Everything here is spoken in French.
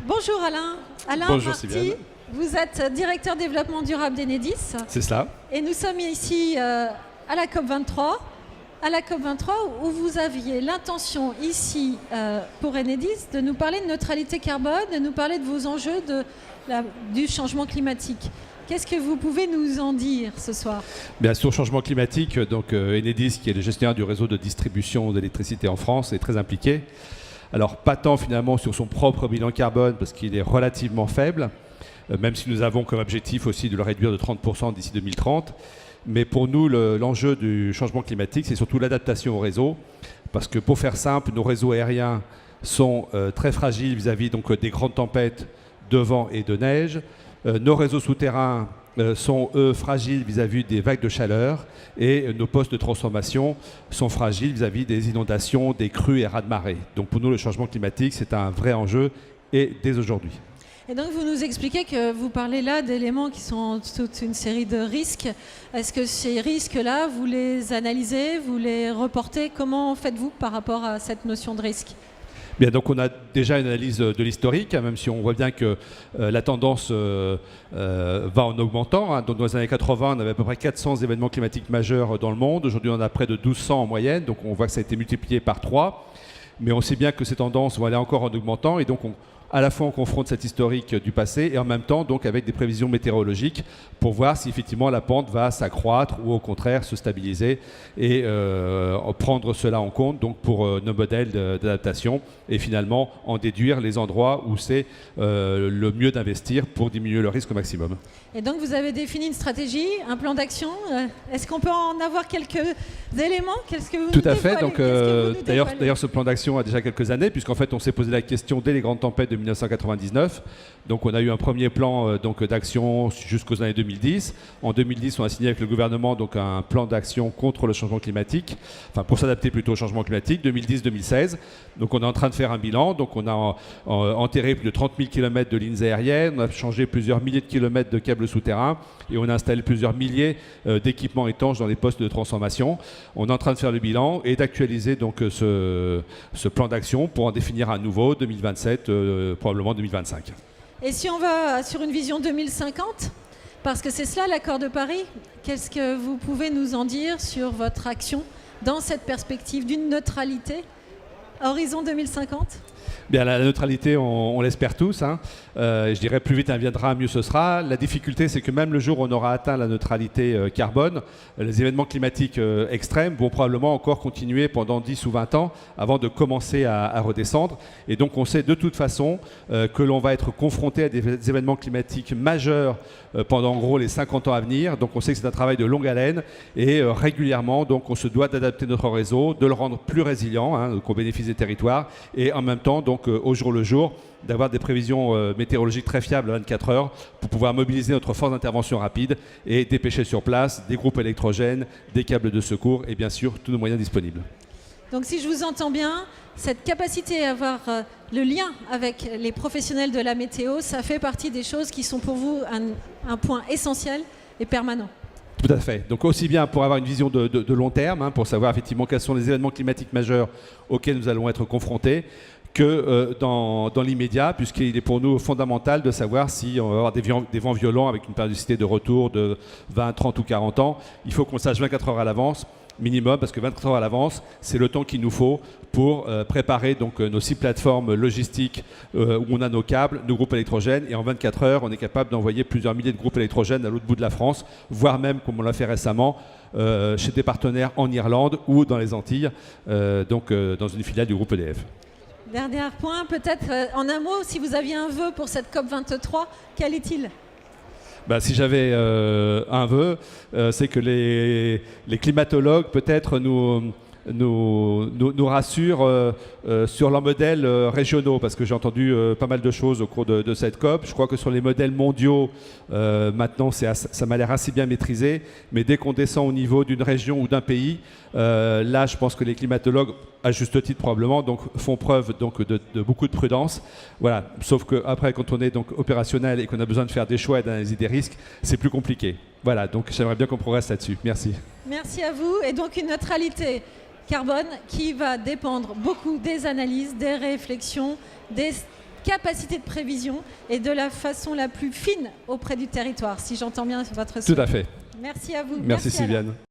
Bonjour Alain. Alain Bonjour Marty, Sylviane. vous êtes directeur développement durable d'Enedis. C'est cela. Et nous sommes ici à la COP23. À la COP23 où vous aviez l'intention ici pour Enedis de nous parler de neutralité carbone, de nous parler de vos enjeux du changement climatique. Qu'est-ce que vous pouvez nous en dire ce soir? Bien, sur le changement climatique, donc Enedis, qui est le gestionnaire du réseau de distribution d'électricité en France, est très impliqué. Alors, pas tant finalement sur son propre bilan carbone, parce qu'il est relativement faible, même si nous avons comme objectif aussi de le réduire de 30% d'ici 2030. Mais pour nous, l'enjeu du changement climatique, c'est surtout l'adaptation au réseau, parce que pour faire simple, nos réseaux aériens sont très fragiles vis-à-vis donc des grandes tempêtes de vent et de neige. Nos réseaux souterrains sont, eux, fragiles vis-à-vis des vagues de chaleur et nos postes de transformation sont fragiles vis-à-vis des inondations, des crues et raz-de-marée. Donc pour nous, le changement climatique, c'est un vrai enjeu et dès aujourd'hui. Et donc vous nous expliquez que vous parlez là d'éléments qui sont toute une série de risques. Est-ce que ces risques-là, vous les analysez, vous les reportez? Comment faites-vous par rapport à cette notion de risque? Bien, donc on a déjà une analyse de l'historique, même si on voit bien que la tendance va en augmentant. Donc dans les années 80, on avait à peu près 400 événements climatiques majeurs dans le monde. Aujourd'hui, on en a près de 1200 en moyenne, donc on voit que ça a été multiplié par 3. Mais on sait bien que ces tendances vont aller encore en augmentant, et donc à la fois on confronte cette historique du passé et en même temps donc avec des prévisions météorologiques pour voir si effectivement la pente va s'accroître ou au contraire se stabiliser et prendre cela en compte donc pour nos modèles d'adaptation et finalement en déduire les endroits où c'est le mieux d'investir pour diminuer le risque au maximum. Et donc vous avez défini une stratégie, un plan d'action. Est-ce qu'on peut en avoir quelques éléments? Qu'est-ce que vous Tout à fait. Donc d'ailleurs ce plan d'action a déjà quelques années puisqu'en fait on s'est posé la question dès les grandes tempêtes de 1999. Donc on a eu un premier plan d'action jusqu'aux années 2010. En 2010, on a signé avec le gouvernement donc un plan d'action contre le changement climatique, enfin pour s'adapter plutôt au changement climatique, 2010-2016. Donc on est en train de faire un bilan. Donc on a enterré plus de 30 000 km de lignes aériennes, on a changé plusieurs milliers de kilomètres de câbles souterrains et on a installé plusieurs milliers d'équipements étanches dans les postes de transformation. On est en train de faire le bilan et d'actualiser donc ce plan d'action pour en définir un nouveau 2027, probablement 2025. Et si on va sur une vision 2050, parce que c'est cela l'accord de Paris, qu'est-ce que vous pouvez nous en dire sur votre action dans cette perspective d'une neutralité horizon 2050? Bien, la neutralité, on l'espère tous. Je dirais plus vite elle viendra, mieux ce sera. La difficulté, c'est que même le jour où on aura atteint la neutralité carbone, les événements climatiques extrêmes vont probablement encore continuer pendant 10 ou 20 ans avant de commencer à redescendre. Et donc, on sait de toute façon que l'on va être confronté à des événements climatiques majeurs pendant en gros les 50 ans à venir. Donc, on sait que c'est un travail de longue haleine et régulièrement, donc, on se doit d'adapter notre réseau, de le rendre plus résilient, qu'on bénéficie des territoires et en même temps, donc, au jour le jour, d'avoir des prévisions météorologiques très fiables à 24 heures pour pouvoir mobiliser notre force d'intervention rapide et dépêcher sur place des groupes électrogènes, des câbles de secours et bien sûr tous nos moyens disponibles. Donc si je vous entends bien, cette capacité à avoir le lien avec les professionnels de la météo, ça fait partie des choses qui sont pour vous un point essentiel et permanent. Tout à fait. Donc aussi bien pour avoir une vision de long terme, pour savoir effectivement quels sont les événements climatiques majeurs auxquels nous allons être confrontés, que dans l'immédiat, puisqu'il est pour nous fondamental de savoir si on va avoir des vents violents avec une périodicité de retour de 20, 30 ou 40 ans. Il faut qu'on sache 24 heures à l'avance, minimum, parce que 24 heures à l'avance, c'est le temps qu'il nous faut pour préparer donc, nos 6 plateformes logistiques où on a nos câbles, nos groupes électrogènes, et en 24 heures, on est capable d'envoyer plusieurs milliers de groupes électrogènes à l'autre bout de la France, voire même, comme on l'a fait récemment, chez des partenaires en Irlande ou dans les Antilles, dans une filiale du groupe EDF. Dernier point, peut-être en un mot, si vous aviez un vœu pour cette COP23, quel est-il? Si j'avais un vœu, c'est que les climatologues peut-être nous rassurent sur leurs modèles régionaux, parce que j'ai entendu pas mal de choses au cours de cette COP. Je crois que sur les modèles mondiaux, maintenant ça m'a l'air assez bien maîtrisé, mais dès qu'on descend au niveau d'une région ou d'un pays, là je pense que les climatologues, à juste titre probablement, donc, font preuve donc, de beaucoup de prudence. Voilà. Sauf qu'après, quand on est donc, opérationnel et qu'on a besoin de faire des choix et d'analyser des risques, c'est plus compliqué. Voilà, donc j'aimerais bien qu'on progresse là-dessus. Merci. Merci à vous. Et donc une neutralité carbone qui va dépendre beaucoup des analyses, des réflexions, des capacité de prévision et de la façon la plus fine auprès du territoire, si j'entends bien votre souhait. Tout à fait. Merci à vous. Merci Alain. Sylviane.